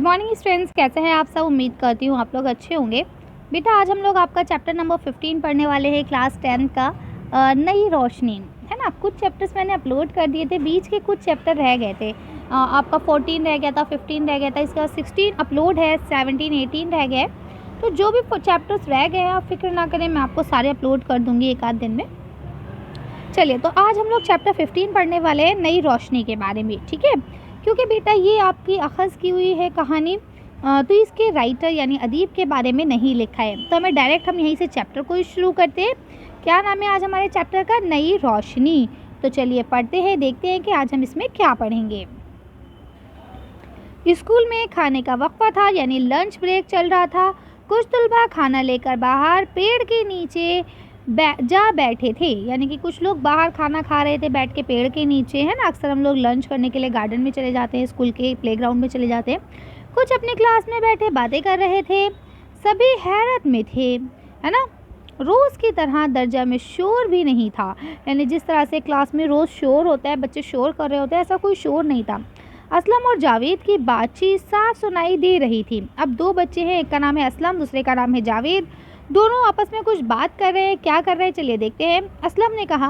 Morning students, कैसे हैं आप सब। उम्मीद करती हूँ आप लोग अच्छे होंगे। बेटा आज हम लोग आपका चैप्टर नंबर 15 पढ़ने वाले हैं, क्लास 10 का नई रोशनी, है ना। कुछ चैप्टर्स मैंने अपलोड कर दिए थे, बीच के कुछ चैप्टर रह गए थे। आपका 14 रह गया था, 15 रह गया था, इसका 16 अपलोड है, 17 18 रह गए। तो जो भी चैप्टर्स रह गए हैं आप फिक्र ना करें, मैं आपको सारे अपलोड कर दूँगी एक आध दिन में। चलिए, तो आज हम लोग चैप्टर 15 पढ़ने वाले हैं, नई रोशनी के बारे में, ठीक है। क्योंकि बेटा ये आपकी अखज़ की हुई है कहानी, तो इसके राइटर यानी अदीब के बारे में नहीं लिखा है। तो हमें डायरेक्ट हम यहीं से चैप्टर को शुरू करते हैं। क्या नाम है आज हमारे चैप्टर का? नई रोशनी। तो चलिए पढ़ते हैं, देखते हैं कि आज हम इसमें क्या पढ़ेंगे। स्कूल में खाने का वक्फा था, यानी लंच ब्रेक चल रहा था। कुछ तलबा खाना लेकर बाहर पेड़ के नीचे जा बैठे थे, यानी कि कुछ लोग बाहर खाना खा रहे थे बैठ के पेड़ के नीचे, है ना। अक्सर हम लोग लंच करने के लिए गार्डन में चले जाते हैं, स्कूल के प्लेग्राउंड में चले जाते हैं। कुछ अपनी क्लास में बैठे बातें कर रहे थे। सभी हैरत में थे, है ना। रोज़ की तरह दर्जा में शोर भी नहीं था, यानी जिस तरह से क्लास में रोज़ शोर होता है, बच्चे शोर कर रहे होते हैं, ऐसा कोई शोर नहीं था। असलम और जावेद की बातचीत साफ सुनाई दे रही थी। अब दो बच्चे हैं, एक का नाम है असलम, दूसरे का नाम है जावेद। दोनों आपस में कुछ बात कर रहे हैं। क्या कर रहे हैं चलिए देखते हैं। असलम ने कहा,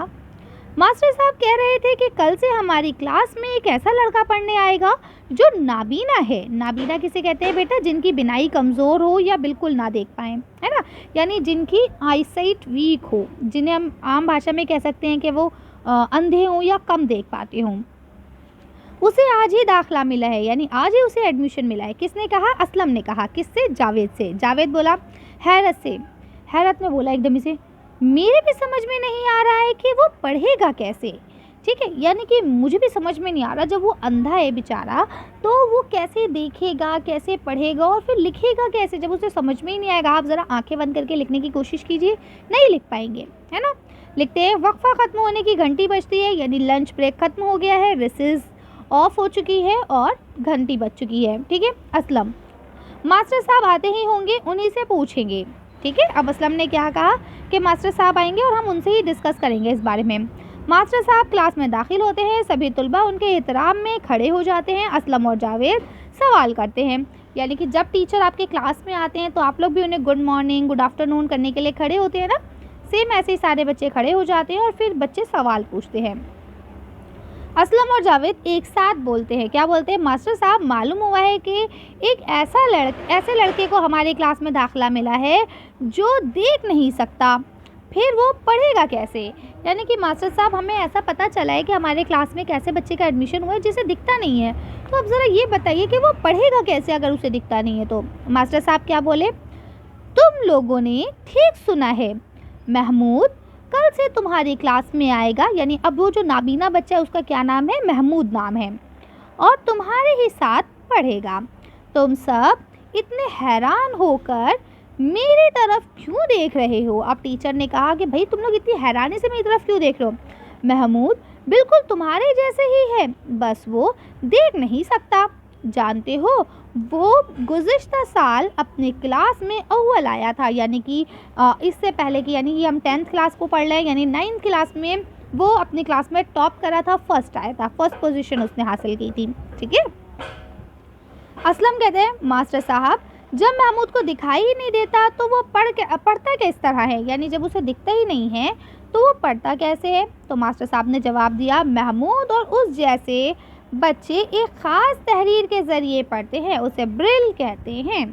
मास्टर साहब कह रहे थे कि कल से हमारी क्लास में एक ऐसा लड़का पढ़ने आएगा जो नाबीना है। नाबीना किसे कहते हैं बेटा? जिनकी बिनाई कमज़ोर हो या बिल्कुल ना देख पाएँ, है ना, यानी जिनकी आईसाइट वीक हो, जिन्हें हम आम भाषा में कह सकते हैं कि वो अंधे हों या कम देख पाते हों। उसे आज ही दाखिला मिला है, यानी आज ही उसे एडमिशन मिला है। किसने कहा? असलम ने कहा। किससे? जावेद से। जावेद बोला हैरत से, हैरत में बोला एकदम से, मेरे भी समझ में नहीं आ रहा है कि वो पढ़ेगा कैसे। ठीक है, यानी कि मुझे भी समझ में नहीं आ रहा, जब वो अंधा है बेचारा तो वो कैसे देखेगा, कैसे पढ़ेगा और फिर लिखेगा कैसे, जब उसे समझ में ही नहीं आएगा। आप ज़रा आंखें बंद करके लिखने की कोशिश कीजिए, नहीं लिख पाएंगे, है ना। लिखते हैं, वक्फा ख़त्म होने की घंटी बजती है, यानी लंच ब्रेक ख़त्म हो गया है, रिसेस ऑफ हो चुकी है और घंटी बज चुकी है। ठीक है। असलम, मास्टर साहब आते ही होंगे, उन्हीं से पूछेंगे। ठीक है। अब असलम ने क्या कहा कि मास्टर साहब आएंगे और हम उनसे ही डिस्कस करेंगे इस बारे में। मास्टर साहब क्लास में दाखिल होते हैं, सभी तलबा उनके एहतराम में खड़े हो जाते हैं। असलम और जावेद सवाल करते हैं, यानी कि जब टीचर आपके क्लास में आते हैं तो आप लोग भी उन्हें गुड मॉर्निंग, गुड आफ्टरनून करने के लिए खड़े होते हैं ना। सेम ऐसे ही सारे बच्चे खड़े हो जाते हैं और फिर बच्चे सवाल पूछते हैं। असलम और जावेद एक साथ बोलते हैं। क्या बोलते हैं? मास्टर साहब, मालूम हुआ है कि एक ऐसे लड़के को हमारे क्लास में दाखिला मिला है जो देख नहीं सकता, फिर वो पढ़ेगा कैसे। यानी कि मास्टर साहब, हमें ऐसा पता चला है कि हमारे क्लास में एक ऐसे बच्चे का एडमिशन हुआ है जिसे दिखता नहीं है, तो अब ज़रा ये बताइए कि वो पढ़ेगा कैसे अगर उसे दिखता नहीं है तो। मास्टर साहब क्या बोले? तुम लोगों ने ठीक सुना है, महमूद कल से तुम्हारी क्लास में आएगा, यानी अब वो जो नाबीना बच्चा है उसका क्या नाम है? महमूद नाम है, और तुम्हारे ही साथ पढ़ेगा। तुम सब इतने हैरान होकर मेरी तरफ क्यों देख रहे हो? अब टीचर ने कहा कि भाई तुम लोग इतनी हैरानी से मेरी तरफ क्यों देख रहे हो? महमूद बिल्कुल तुम्हारे जैसे ही है, बस वो देख नहीं सकता। जानते हो, वो गुज़िश्ता साल अपने क्लास में अव्वल आया था, यानी कि इससे पहले कि, यानी कि हम 10th क्लास को पढ़ रहे हैं, यानी 9th क्लास में वो अपनी क्लास में टॉप करा था, फर्स्ट आया था, फर्स्ट पोजीशन उसने हासिल की थी। ठीक है। असलम कहते हैं, मास्टर साहब जब महमूद को दिखाई ही नहीं देता तो वो पढ़ता किस तरह है, यानी जब उसे दिखता ही नहीं है तो वो पढ़ता कैसे है? तो मास्टर साहब ने जवाब दिया, महमूद और उस जैसे बच्चे एक ख़ास तहरीर के ज़रिए पढ़ते हैं, उसे ब्रिल कहते हैं।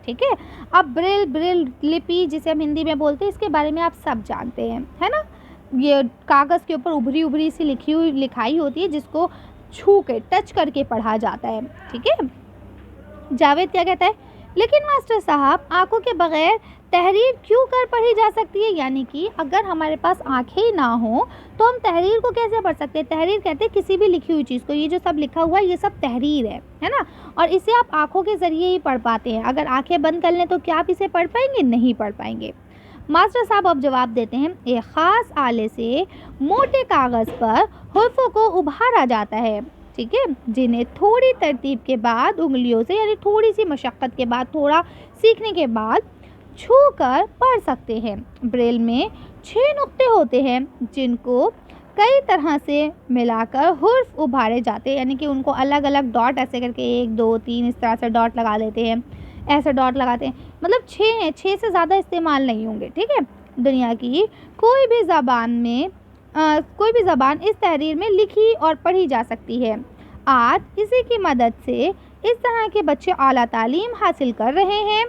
ठीक है। अब ब्रिल लिपि जिसे हम हिंदी में बोलते हैं, इसके बारे में आप सब जानते हैं, है ना। ये कागज़ के ऊपर उभरी सी लिखाई होती है जिसको छू के, टच करके पढ़ा जाता है। ठीक है। जावेद क्या कहता है? लेकिन मास्टर साहब, आंखों के बगैर तहरीर क्यों कर पढ़ी जा सकती है, यानी कि अगर हमारे पास आंखें ही ना हो तो हम तहरीर को कैसे पढ़ सकते हैं? तहरीर कहते हैं किसी भी लिखी हुई चीज़ को, ये जो सब लिखा हुआ है ये सब तहरीर है ना, और इसे आप आंखों के ज़रिए ही पढ़ पाते हैं। अगर आंखें बंद कर लें तो क्या आप इसे पढ़ पाएंगे? नहीं पढ़ पाएंगे। मास्टर साहब अब जवाब देते हैं, एक ख़ास आले से मोटे कागज़ पर हुर्फ़ों को उभारा जाता है, ठीक है, जिन्हें थोड़ी तरतीब के बाद उंगलियों से, यानी थोड़ी सी मशक्क़त के बाद, थोड़ा सीखने के बाद छू कर पढ़ सकते हैं। ब्रेल में 6 नुक्ते होते हैं जिनको कई तरह से मिलाकर हुर्फ उभारे जाते हैं, यानी कि उनको अलग अलग डॉट ऐसे करके 1 2 3 इस तरह से डॉट लगा लेते हैं, ऐसे डॉट लगाते हैं, मतलब 6 हैं, 6 से ज़्यादा इस्तेमाल नहीं होंगे, ठीक है। दुनिया की कोई भी ज़बान इस तहरीर में लिखी और पढ़ी जा सकती है। आज इसी की मदद से इस तरह के बच्चे आला तालीम हासिल कर रहे हैं,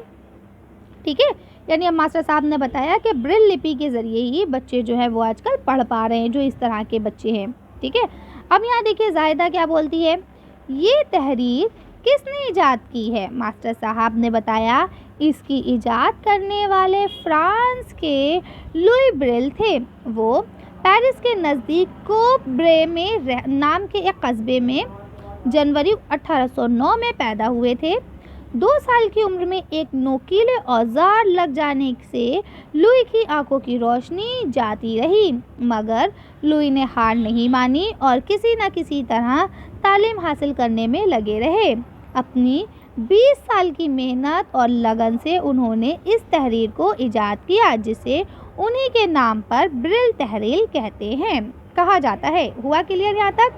ठीक है। यानी अब मास्टर साहब ने बताया कि ब्रेल लिपि के ज़रिए ही बच्चे जो है वो आजकल पढ़ पा रहे हैं, जो इस तरह के बच्चे हैं, ठीक है। अब यहाँ देखिए ज़ाहिदा क्या बोलती है, ये तहरीर किसने ईजाद की है। मास्टर साहब ने बताया इसकी ईजाद करने वाले फ्रांस के लुई ब्रेल थे। वो पेरिस के नज़दीक कोब्रे में नाम के एक कस्बे में जनवरी 1809 में पैदा हुए थे। 2 साल की उम्र में एक नोकीले औजार लग जाने से लुई की आंखों की रोशनी जाती रही, मगर लुई ने हार नहीं मानी और किसी न किसी तरह तालीम हासिल करने में लगे रहे। अपनी 20 साल की मेहनत और लगन से उन्होंने इस तहरीर को ईजाद किया, जिसे उन्हीं के नाम पर ब्रेल तहरीर कहते हैं, कहा जाता है। हुआ क्लियर यहाँ तक?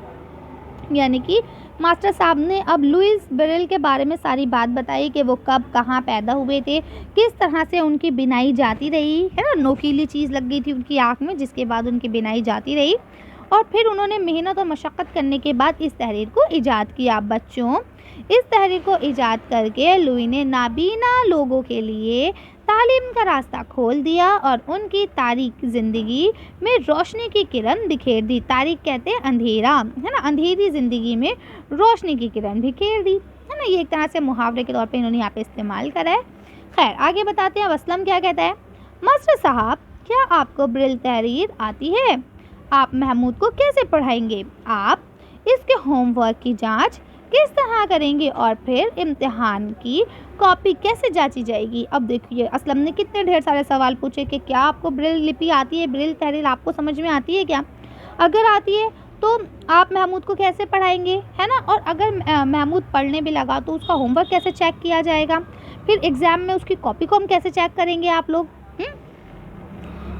यानी कि मास्टर साहब ने अब लुईस ब्रेल के बारे में सारी बात बताई कि वो कब कहाँ पैदा हुए थे, किस तरह से उनकी बिनाई जाती रही, है ना, नोकीली चीज़ लग गई थी उनकी आँख में जिसके बाद उनकी बिनाई जाती रही, और फिर उन्होंने मेहनत और मशक्क़त करने के बाद इस तहरीर को ईजाद किया। बच्चों, इस तहरीर को ईजाद करके लुई ने नाबीना लोगों के लिए तालीम का रास्ता खोल दिया और उनकी तारीक ज़िंदगी में रोशनी की किरण बिखेर दी। तारीक कहते हैं अंधेरा, है ना, अंधेरी ज़िंदगी में रोशनी की किरण बिखेर दी, है ना। ये एक तरह से मुहावरे के तौर पे इन्होंने यहाँ पे इस्तेमाल करा है। खैर आगे बताते हैं, अब असलम क्या कहता है। मास्टर साहब, क्या आपको ब्रेल तहरीर आती है? आप महमूद को कैसे पढ़ाएंगे? आप इसके होमवर्क की जाँच किस तरह करेंगे और फिर इम्तिहान की कॉपी कैसे जांची जाएगी? अब देखिए असलम ने कितने ढेर सारे सवाल पूछे कि क्या आपको ब्रेल लिपि आती है, ब्रेल तहरीर आपको समझ में आती है क्या? अगर आती है तो आप महमूद को कैसे पढ़ाएंगे, है ना, और अगर महमूद पढ़ने भी लगा तो उसका होमवर्क कैसे चेक किया जाएगा, फिर एग्ज़ाम में उसकी कॉपी को हम कैसे चेक करेंगे आप लोग?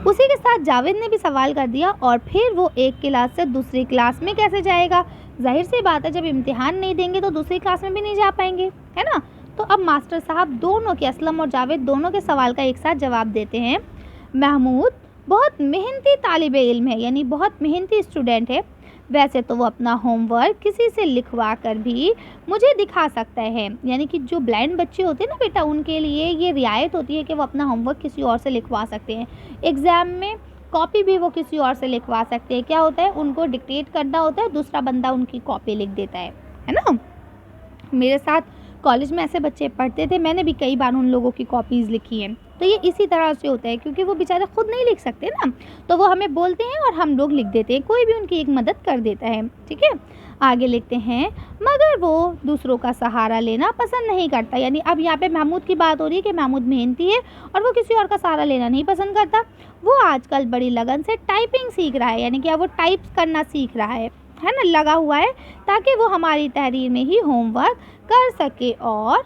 उसी के साथ जावेद ने भी सवाल कर दिया, और फिर वो एक क्लास से दूसरी क्लास में कैसे जाएगा? जाहिर सी बात है, जब इम्तिहान नहीं देंगे तो दूसरी क्लास में भी नहीं जा पाएंगे, है ना। तो अब मास्टर साहब दोनों के, असलम और जावेद दोनों के सवाल का एक साथ जवाब देते हैं। महमूद बहुत मेहनती तालिबे इल्म है, यानी बहुत मेहनती स्टूडेंट है। वैसे तो वो अपना होमवर्क किसी से लिखवा कर भी मुझे दिखा सकता है, यानी कि जो ब्लाइंड बच्चे होते हैं ना बेटा, उनके लिए ये रियायत होती है कि वो अपना होमवर्क किसी और से लिखवा सकते हैं। एग्ज़ाम में कॉपी भी वो किसी और से लिखवा सकते हैं। क्या होता है, उनको डिक्टेट करना होता है, दूसरा बंदा उनकी कॉपी लिख देता है ना। मेरे साथ कॉलेज में ऐसे बच्चे पढ़ते थे, मैंने भी कई बार उन लोगों की कॉपीज़ लिखी हैं। तो ये इसी तरह से होता है, क्योंकि वो बेचारे खुद नहीं लिख सकते ना, तो वो हमें बोलते हैं और हम लोग लिख देते हैं, कोई भी उनकी एक मदद कर देता है, ठीक है। आगे लिखते हैं, मगर वो दूसरों का सहारा लेना पसंद नहीं करता। यानी अब यहाँ पे महमूद की बात हो रही है कि महमूद मेहनती है और वो किसी और का सहारा लेना नहीं पसंद करता। वो आजकल बड़ी लगन से टाइपिंग सीख रहा है, यानी कि अब वो टाइप करना सीख रहा है ना, लगा हुआ है, ताकि वो हमारी तहरीर में ही होमवर्क कर सके और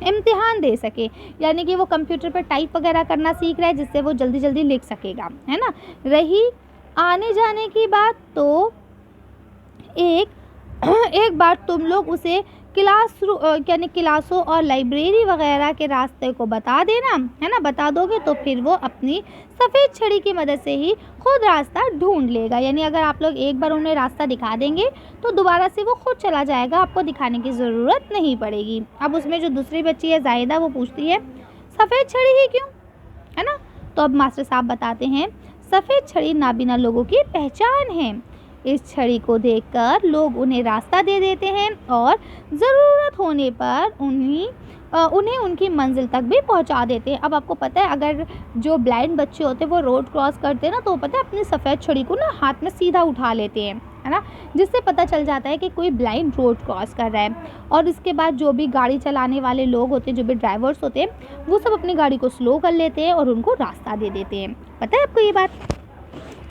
इम्तिहान दे सके। यानी कि वो कंप्यूटर पर टाइप वगैरह करना सीख रहा है, जिससे वो जल्दी जल्दी लिख सकेगा, है ना। रही आने जाने की बात, तो एक बार तुम लोग उसे यानी क्लासों और लाइब्रेरी वगैरह के रास्ते को बता देना, है ना, बता दोगे तो फिर वो अपनी सफ़ेद छड़ी की मदद से ही खुद रास्ता ढूंढ लेगा। यानी अगर आप लोग एक बार उन्हें रास्ता दिखा देंगे तो दोबारा से वो खुद चला जाएगा, आपको दिखाने की ज़रूरत नहीं पड़ेगी। अब उसमें जो दूसरी बच्ची है ज़ाहिदा, वो पूछती है सफ़ेद छड़ी ही क्यों, है ना। तो अब मास्टर साहब बताते हैं, सफ़ेद छड़ी नाबीना लोगों की पहचान है। इस छड़ी को देखकर लोग उन्हें रास्ता दे देते हैं और ज़रूरत होने पर उन्हें उनकी मंजिल तक भी पहुंचा देते हैं। अब आपको पता है, अगर जो ब्लाइंड बच्चे होते हैं वो रोड क्रॉस करते हैं ना, तो पता है अपनी सफ़ेद छड़ी को ना हाथ में सीधा उठा लेते हैं, है ना, जिससे पता चल जाता है कि कोई ब्लाइंड रोड क्रॉस कर रहा है। और इसके बाद जो भी गाड़ी चलाने वाले लोग होते हैं, जो भी ड्राइवर्स होते हैं, वो सब अपनी गाड़ी को स्लो कर लेते हैं और उनको रास्ता दे देते हैं। पता है आपको ये बात?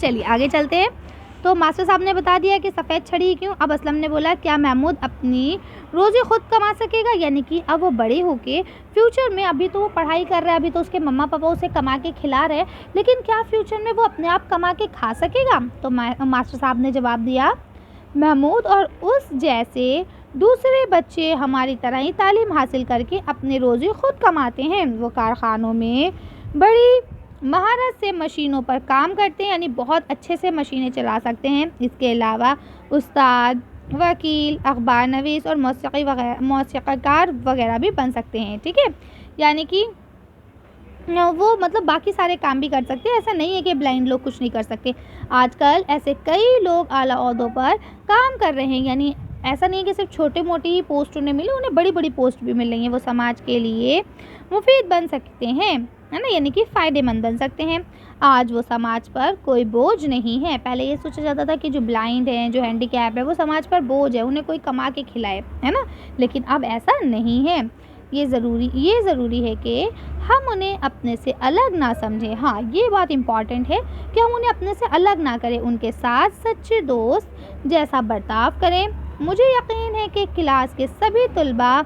चलिए आगे चलते हैं। तो मास्टर साहब ने बता दिया कि सफ़ेद छड़ी क्यों। अब असलम ने बोला, क्या महमूद अपनी रोज़ी खुद कमा सकेगा, यानी कि अब वो बड़े होके फ्यूचर में, अभी तो वो पढ़ाई कर रहा है, अभी तो उसके मम्मा पापा उसे कमा के खिला रहे हैं, लेकिन क्या फ्यूचर में वो अपने आप कमा के खा सकेगा? तो मास्टर साहब ने जवाब दिया, महमूद और उस जैसे दूसरे बच्चे हमारी तरह ही तालीम हासिल करके अपनी रोज़ी खुद कमाते हैं। वो कारखानों में बड़ी महारत से मशीनों पर काम करते हैं, यानी बहुत अच्छे से मशीनें चला सकते हैं। इसके अलावा उस्ताद, वकील, अखबार नवीस और मौसीक़ीकार वगैरह भी बन सकते हैं। ठीक है, यानी कि वो मतलब बाकी सारे काम भी कर सकते हैं। ऐसा नहीं है कि ब्लाइंड लोग कुछ नहीं कर सकते। आजकल ऐसे कई लोग आला ओहदों पर काम कर रहे हैं, यानी ऐसा नहीं है कि सिर्फ छोटे मोटे ही पोस्ट उन्हें मिले, उन्हें बड़ी बड़ी पोस्ट भी मिल रही हैं। वो समाज के लिए मुफीद बन सकते हैं, है ना, यानी कि फ़ायदेमंद बन सकते हैं। आज वो समाज पर कोई बोझ नहीं है। पहले ये सोचा जाता था कि जो ब्लाइंड हैं, जो हैंडीकैप है, वो समाज पर बोझ है, उन्हें कोई कमा के खिलाए, है ना, लेकिन अब ऐसा नहीं है। ये ज़रूरी है कि हम उन्हें अपने से अलग ना समझें। हाँ, ये बात इम्पॉर्टेंट है कि हम उन्हें अपने से अलग ना करें, उनके साथ सच्चे दोस्त जैसा बर्ताव करें। मुझे यकीन है कि क्लास के सभी तलबा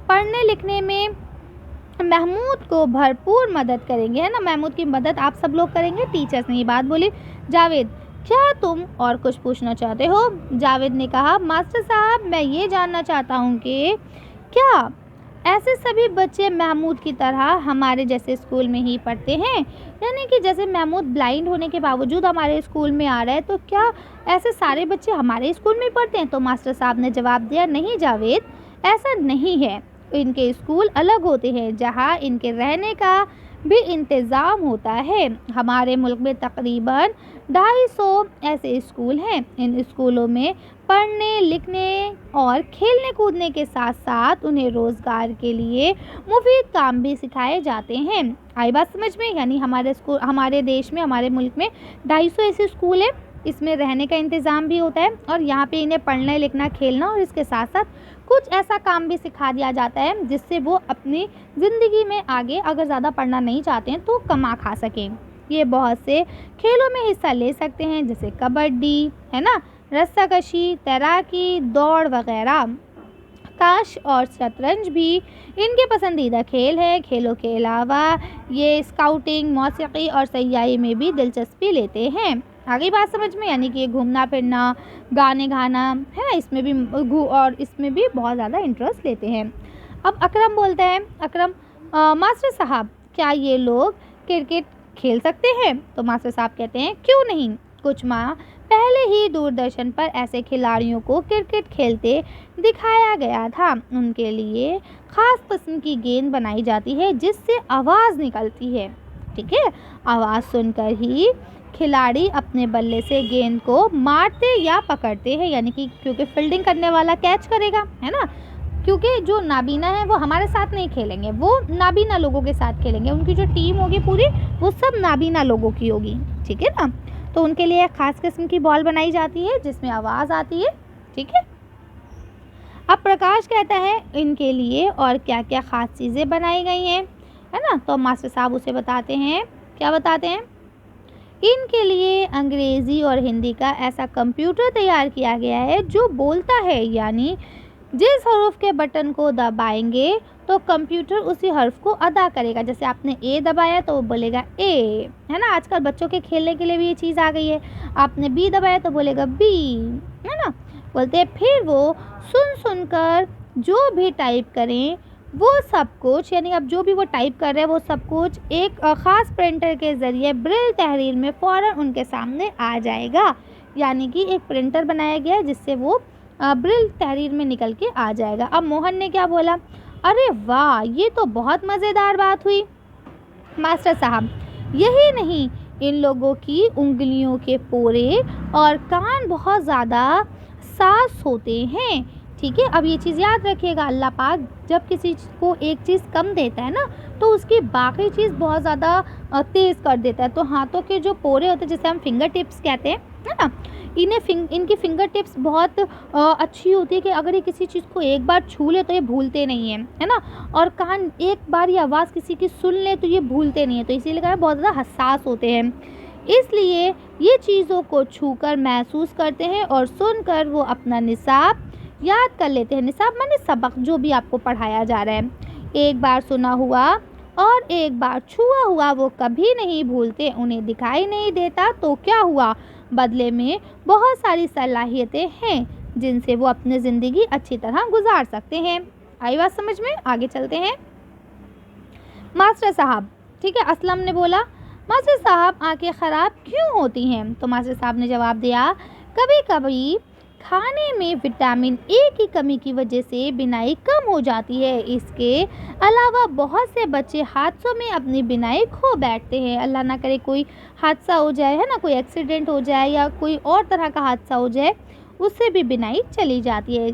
पढ़ने लिखने में महमूद को भरपूर मदद करेंगे, है ना। महमूद की मदद आप सब लोग करेंगे। टीचर्स ने ये बात बोली। जावेद, क्या तुम और कुछ पूछना चाहते हो? जावेद ने कहा, मास्टर साहब, मैं ये जानना चाहता हूँ कि क्या ऐसे सभी बच्चे महमूद की तरह हमारे जैसे स्कूल में ही पढ़ते हैं? यानी कि जैसे महमूद ब्लाइंड होने के बावजूद हमारे स्कूल में आ रहा है, तो क्या ऐसे सारे बच्चे हमारे स्कूल में पढ़ते हैं? तो मास्टर साहब ने जवाब दिया, नहीं जावेद, ऐसा नहीं है। इनके स्कूल अलग होते हैं, जहाँ इनके रहने का भी इंतज़ाम होता है। हमारे मुल्क में तकरीबन 250 ऐसे स्कूल हैं। इन स्कूलों में पढ़ने लिखने और खेलने कूदने के साथ साथ उन्हें रोज़गार के लिए मुफीद काम भी सिखाए जाते हैं। आई बात समझ में? यानी हमारे देश में, हमारे मुल्क में 250 ऐसे स्कूल हैं। इसमें रहने का इंतज़ाम भी होता है और यहाँ पे इन्हें पढ़ना लिखना खेलना और इसके साथ साथ कुछ ऐसा काम भी सिखा दिया जाता है जिससे वो अपनी ज़िंदगी में आगे अगर ज़्यादा पढ़ना नहीं चाहते हैं तो कमा खा सकें। ये बहुत से खेलों में हिस्सा ले सकते हैं, जैसे कबड्डी, है ना, रस्साकशी, तैराकी, दौड़ वगैरह। ताश और शतरंज भी इनके पसंदीदा खेल हैं। खेलों के अलावा ये स्काउटिंग, मौसीकी और सयाही में भी दिलचस्पी लेते हैं। आगे बात समझ में? यानी कि घूमना फिरना, गाने गाना, है ना, इसमें भी बहुत ज़्यादा इंटरेस्ट लेते हैं। अब अकरम बोलता है, अकरम, मास्टर साहब, क्या ये लोग क्रिकेट खेल सकते हैं? तो मास्टर साहब कहते हैं, क्यों नहीं। कुछ माह पहले ही दूरदर्शन पर ऐसे खिलाड़ियों को क्रिकेट खेलते दिखाया गया था। उनके लिए ख़ास किस्म की गेंद बनाई जाती है जिससे आवाज़ निकलती है। ठीक है, आवाज़ सुनकर ही खिलाड़ी अपने बल्ले से गेंद को मारते या पकड़ते हैं, यानी कि क्योंकि फील्डिंग करने वाला कैच करेगा, है ना, क्योंकि जो नाबीना है वो हमारे साथ नहीं खेलेंगे, वो नाबीना लोगों के साथ खेलेंगे। उनकी जो टीम होगी पूरी, वो सब नाबीना लोगों की होगी। ठीक है ना, तो उनके लिए एक ख़ास किस्म की बॉल बनाई जाती है जिसमें आवाज़ आती है। ठीक है, अब प्रकाश कहता है इनके लिए और क्या क्या ख़ास चीज़ें बनाई गई हैं, है ना। तो मास्टर साहब उसे बताते हैं, क्या बताते हैं, इनके लिए अंग्रेज़ी और हिंदी का ऐसा कंप्यूटर तैयार किया गया है जो बोलता है, यानी जिस हर्फ के बटन को दबाएंगे तो कंप्यूटर उसी हर्फ को अदा करेगा। जैसे आपने ए दबाया तो वो बोलेगा ए, है ना। आजकल बच्चों के खेलने के लिए भी ये चीज़ आ गई है। आपने बी दबाया तो बोलेगा बी, है ना। बोलते हैं फिर वो सुनकर जो भी टाइप करें वो सब कुछ, यानी अब जो भी वो टाइप कर रहे हैं वो सब कुछ एक ख़ास प्रिंटर के ज़रिए ब्रेल तहरीर में फ़ौरन उनके सामने आ जाएगा। यानी कि एक प्रिंटर बनाया गया है जिससे वो ब्रेल तहरीर में निकल के आ जाएगा। अब मोहन ने क्या बोला, अरे वाह, ये तो बहुत मज़ेदार बात हुई मास्टर साहब। यही नहीं, इन लोगों की उंगलियों के पोरे और कान बहुत ज़्यादा साफ होते हैं। ठीक है, अब ये चीज़ याद रखिएगा, अल्लाह पाक जब किसी को एक चीज़ कम देता है ना तो उसकी बाकी चीज़ बहुत ज़्यादा तेज़ कर देता है। तो हाथों के जो पोरे होते हैं, जिसे हम फिंगर टिप्स कहते हैं, है ना, इनकी फिंगर टिप्स बहुत अच्छी होती है कि अगर ये किसी चीज़ को एक बार छू ले तो ये भूलते नहीं हैं, है ना। और कान एक बार ये आवाज़ किसी की सुन ले तो ये भूलते नहीं है, तो इसीलिए कहा बहुत ज़्यादा हसास होते हैं। इसलिए ये चीज़ों को छूकर महसूस करते हैं और सुनकर वो अपना निसाब याद कर लेते हैं। निसाब माने सबक, जो भी आपको पढ़ाया जा रहा है। एक बार सुना हुआ और एक बार छुआ हुआ वो कभी नहीं भूलते, उन्हें दिखाई नहीं देता तो क्या हुआ, बदले में बहुत सारी सलाहियतें हैं जिनसे वो अपनी ज़िंदगी अच्छी तरह गुजार सकते हैं। आई बात समझ में? आगे चलते हैं। मास्टर साहब, ठीक है, असलम ने बोला, मास्टर साहब आंखें ख़राब क्यों होती हैं? तो मास्टर साहब ने जवाब दिया, कभी कभी खाने में विटामिन ए की कमी की वजह से बीनाई कम हो जाती है। इसके अलावा बहुत से बच्चे हादसों में अपनी बीनाई खो बैठते हैं। अल्लाह ना करे कोई हादसा हो जाए, है ना, कोई एक्सीडेंट हो जाए या कोई और तरह का हादसा हो जाए, उससे भी बीनाई चली जाती है।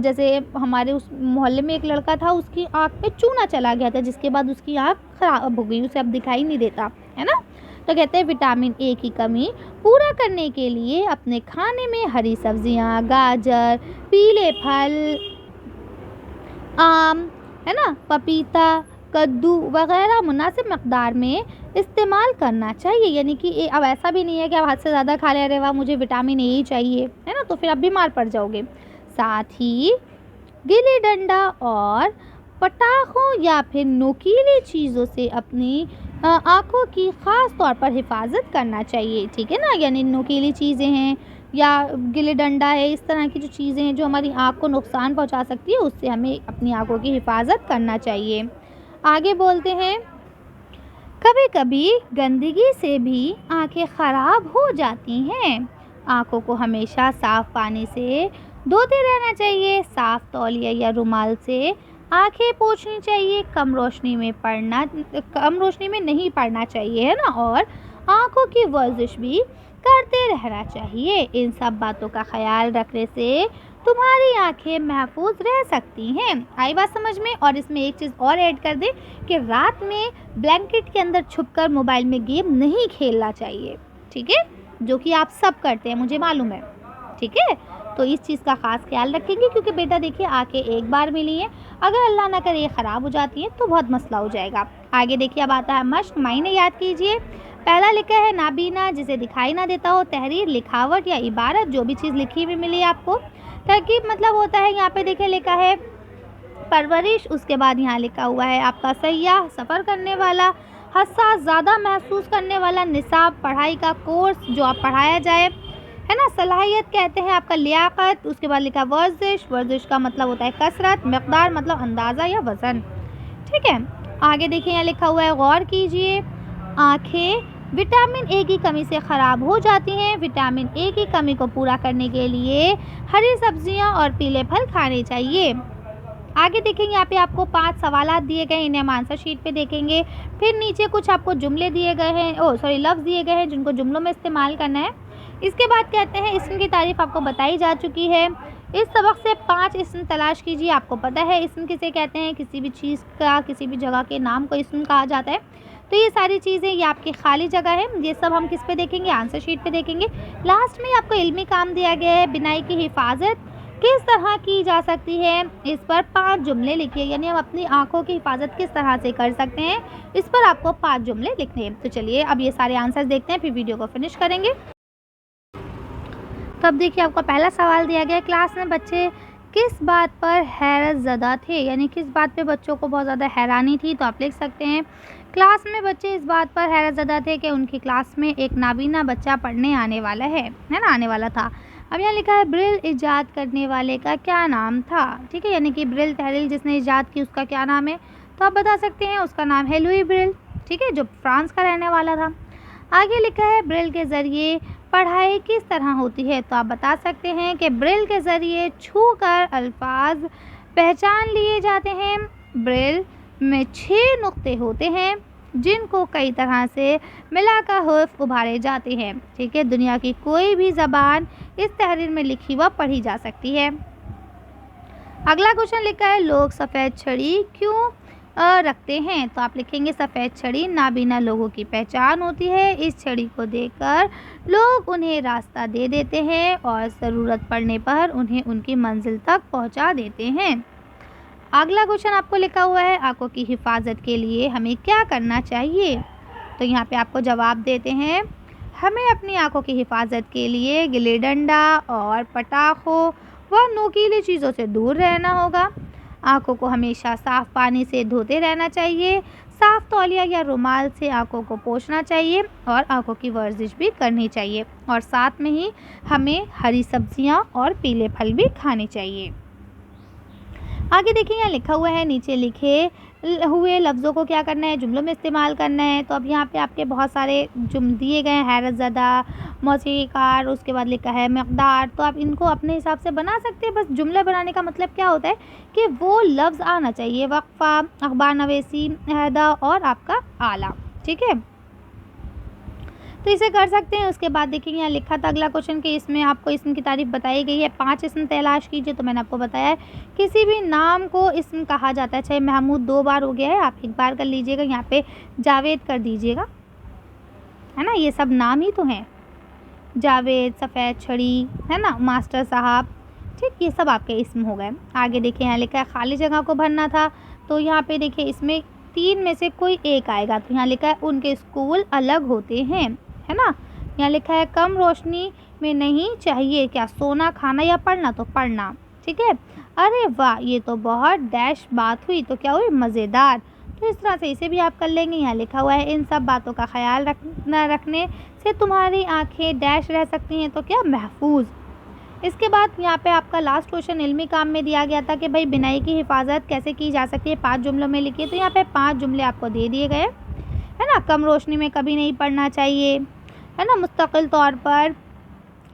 जैसे हमारे उस मोहल्ले में एक लड़का था, उसकी आँख में चूना चला गया था, जिसके बाद उसकी आँख ख़राब हो गई, उसे अब दिखाई नहीं देता, है ना। तो कहते हैं विटामिन ए की कमी पूरा करने के लिए अपने खाने में हरी सब्जियां, गाजर, पीले फल, आम, है ना, पपीता, कद्दू वगैरह मुनासिब मकदार में इस्तेमाल करना चाहिए। यानी कि अब ऐसा भी नहीं है कि आप हद से ज़्यादा खा ले, अरे वाह मुझे विटामिन ए ही चाहिए, है ना, तो फिर आप बीमार पड़ जाओगे। साथ ही गिल्ली डंडा और पटाखों या फिर नुकीली चीज़ों से अपनी आँखों की ख़ास तौर पर हिफाजत करना चाहिए, ठीक है ना। यानी नुकीली चीज़ें हैं या गिल्ली डंडा है, इस तरह की जो चीज़ें हैं जो हमारी आँख को नुकसान पहुंचा सकती है, उससे हमें अपनी आँखों की हिफाजत करना चाहिए। आगे बोलते हैं, कभी कभी गंदगी से भी आँखें ख़राब हो जाती हैं। आँखों को हमेशा साफ़ पानी से धोते रहना चाहिए। साफ़ तौलिया या रुमाल से आंखें पोंछनी चाहिए। कम रोशनी में नहीं पड़ना चाहिए, है ना। और आंखों की वर्जिश भी करते रहना चाहिए। इन सब बातों का ख्याल रखने से तुम्हारी आंखें महफूज रह सकती हैं। आई बात समझ में? और इसमें एक चीज़ और ऐड कर दें कि रात में ब्लैंकेट के अंदर छुपकर मोबाइल में गेम नहीं खेलना चाहिए, ठीक है, जो कि आप सब करते हैं, मुझे मालूम है, ठीक है। तो इस चीज़ का ख़ास ख्याल रखेंगे, क्योंकि बेटा देखिए आंखें एक बार मिली हैं, अगर अल्लाह ना करे ये ख़राब हो जाती हैं तो बहुत मसला हो जाएगा। आगे देखिए, अब आता है मश्क, मायने याद कीजिए। पहला लिखा है नाबीना, जिसे दिखाई ना देता हो। तहरीर, लिखावट या इबारत, जो भी चीज़ लिखी हुई मिली आपको। तरकीब मतलब होता है, यहाँ पे देखिए लिखा है परवरिश, उसके बाद यहाँ लिखा हुआ है आपका सयाह, सफ़र करने वाला। हसास, ज़्यादा महसूस करने वाला। निसाब, पढ़ाई का कोर्स जो आप पढ़ाया जाए, है ना। सलाहियत कहते हैं आपका लियाकत। उसके बाद लिखा वर्जिश, वर्जिश का मतलब होता है कसरत। मकदार मतलब अंदाज़ा या वज़न, ठीक है। आगे देखिए यहाँ लिखा हुआ है, गौर कीजिए। आँखें विटामिन ए की कमी से ख़राब हो जाती हैं। विटामिन ए की कमी को पूरा करने के लिए हरी सब्जियां और पीले फल खाने चाहिए। आगे देखेंगे, यहाँ पे आपको 5 सवालात दिए गए हैं, इन्हें हम आंसर शीट पे देखेंगे। फिर नीचे कुछ आपको जुमले दिए गए हैं, लफ्ज़ दिए गए हैं जिनको जुमलों में इस्तेमाल करना है। इसके बाद कहते हैं इस्म की तारीफ़ आपको बताई जा चुकी है। इस सबक से 5 इस्म तलाश कीजिए। आपको पता है इस्म किसे कहते हैं, किसी भी चीज़ का, किसी भी जगह के नाम को इस्म कहा जाता है। तो ये सारी चीज़ें, ये आपकी खाली जगह है, ये सब हम किस पे देखेंगे, आंसर शीट पे देखेंगे। लास्ट में आपको इल्मी काम दिया गया है, बिनाई की हिफाजत किस तरह की जा सकती है, इस पर 5 जुमले लिखिए। यानी हम अपनी आंखों की हिफाजत किस तरह से कर सकते हैं, इस पर आपको 5 जुमले लिखने हैं। तो चलिए अब ये सारे आंसर्स देखते हैं, फिर वीडियो को फिनिश करेंगे। तब देखिए आपको पहला सवाल दिया गया है, क्लास में बच्चे किस बात पर हैरत ज़दा थे, यानी किस बात पे बच्चों को बहुत ज़्यादा हैरानी थी। तो आप लिख सकते हैं, क्लास में बच्चे इस बात पर हैरत ज़दा थे कि उनकी क्लास में एक नाबीना बच्चा पढ़ने आने वाला है ना, आने वाला था। अब यहाँ लिखा है ब्रिल ईजाद करने वाले का क्या नाम था, ठीक है, यानी कि ब्रिल तहरीर जिसने ईजाद की उसका क्या नाम है। तो आप बता सकते हैं उसका नाम है लुई ब्रिल, ठीक है, जो फ्रांस का रहने वाला था। आगे लिखा है ब्रिल के ज़रिए पढ़ाई किस तरह होती है। तो आप बता सकते हैं कि ब्रिल के ज़रिए छूकर अल्फाज पहचान लिए जाते हैं। ब्रिल में 6 नुक्ते होते हैं जिनको कई तरह से मिलाकर हुर्फ उभारे जाते हैं, ठीक है। दुनिया की कोई भी ज़बान इस तहरीर में लिखी व पढ़ी जा सकती है। अगला क्वेश्चन लिखा है, लोग सफ़ेद छड़ी क्यों रखते हैं। तो आप लिखेंगे सफ़ेद छड़ी नाबीना लोगों की पहचान होती है। इस छड़ी को देखकर लोग उन्हें रास्ता दे देते हैं और ज़रूरत पड़ने पर उन्हें उनकी मंजिल तक पहुंचा देते हैं। अगला क्वेश्चन आपको लिखा हुआ है, आंखों की हिफाजत के लिए हमें क्या करना चाहिए। तो यहाँ पे आपको जवाब देते हैं, हमें अपनी आंखों की हिफाजत के लिए गिल्ली डंडा और पटाखों व नोकीली चीज़ों से दूर रहना होगा। आँखों को हमेशा साफ़ पानी से धोते रहना चाहिए। साफ़ तौलिया या रुमाल से आँखों को पोंछना चाहिए और आँखों की वर्जिश भी करनी चाहिए और साथ में ही हमें हरी सब्जियाँ और पीले फल भी खाने चाहिए। आगे देखिए यहाँ लिखा हुआ है, नीचे लिखे हुए लफ्ज़ों को क्या करना है, जुमलों में इस्तेमाल करना है। तो अब यहाँ पे आपके बहुत सारे जुम दिए गए हैं, हैरतज़दा, मौसीक़ार, उसके बाद लिखा है मक़दार। तो आप इनको अपने हिसाब से बना सकते हैं। बस जुमला बनाने का मतलब क्या होता है कि वो लफ्ज़ आना चाहिए, वक़फ़ा, अखबार नवीसी, अहदा और आपका आला, ठीक है। तो इसे कर सकते हैं। उसके बाद देखिए यहाँ लिखा था अगला क्वेश्चन कि इसमें आपको इस्म की तारीफ़ बताई गई है, 5 इस्म तलाश कीजिए। तो मैंने आपको बताया है किसी भी नाम को इस्म कहा जाता है, चाहे महमूद 2 बार हो गया है, आप 1 बार कर लीजिएगा, यहाँ पे जावेद कर दीजिएगा, है ना। ये सब नाम ही तो हैं, जावेद, सफ़ेद छड़ी, है ना, मास्टर साहब, ठीक, ये सब आपके इस्म हो गए। आगे देखिए यहाँ लिखा है खाली जगह को भरना था। तो यहाँ पे देखिए इसमें 3 में से कोई एक आएगा। तो यहाँ लिखा है उनके स्कूल अलग होते हैं, है ना। यहाँ लिखा है कम रोशनी में नहीं चाहिए क्या, सोना, खाना या पढ़ना। तो पढ़ना, ठीक है। अरे वाह, ये तो बहुत डैश बात हुई, तो क्या हुई, मज़ेदार। तो इस तरह से इसे भी आप कर लेंगे। यहाँ लिखा हुआ है इन सब बातों का ख्याल रखने से तुम्हारी आँखें डैश रह सकती हैं, तो क्या, महफूज। इसके बाद यहाँ पे आपका लास्ट क्वेश्चन इल्मी काम में दिया गया था कि भाई बिनाई की हिफाजत कैसे की जा सकती है, 5 जुमलों में लिखिए। तो यहाँ पे 5 जुमले आपको दे दिए गए, है ना। कम रोशनी में कभी नहीं पढ़ना चाहिए, है ना। मुस्तकिल तौर पर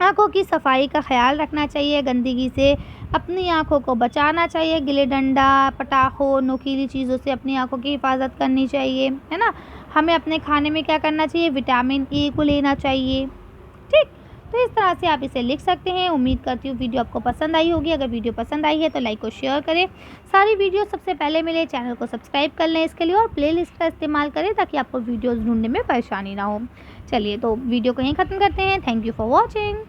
आँखों की सफाई का ख्याल रखना चाहिए, गंदगी से अपनी आँखों को बचाना चाहिए, गिल्ली डंडा, पटाखों, नुकीली चीज़ों से अपनी आँखों की हिफाजत करनी चाहिए, है ना। हमें अपने खाने में क्या करना चाहिए, विटामिन ई को लेना चाहिए, ठीक। तो इस तरह से आप इसे लिख सकते हैं। उम्मीद करती हूँ वीडियो आपको पसंद आई होगी। अगर वीडियो पसंद आई है तो लाइक और शेयर करें। सारी वीडियो सबसे पहले मिले, चैनल को सब्सक्राइब कर लें इसके लिए, और प्लेलिस्ट का इस्तेमाल करें ताकि आपको वीडियोज़ ढूंढने में परेशानी ना हो। चलिए, तो वीडियो को यहीं ख़त्म करते हैं। Thank you for watching.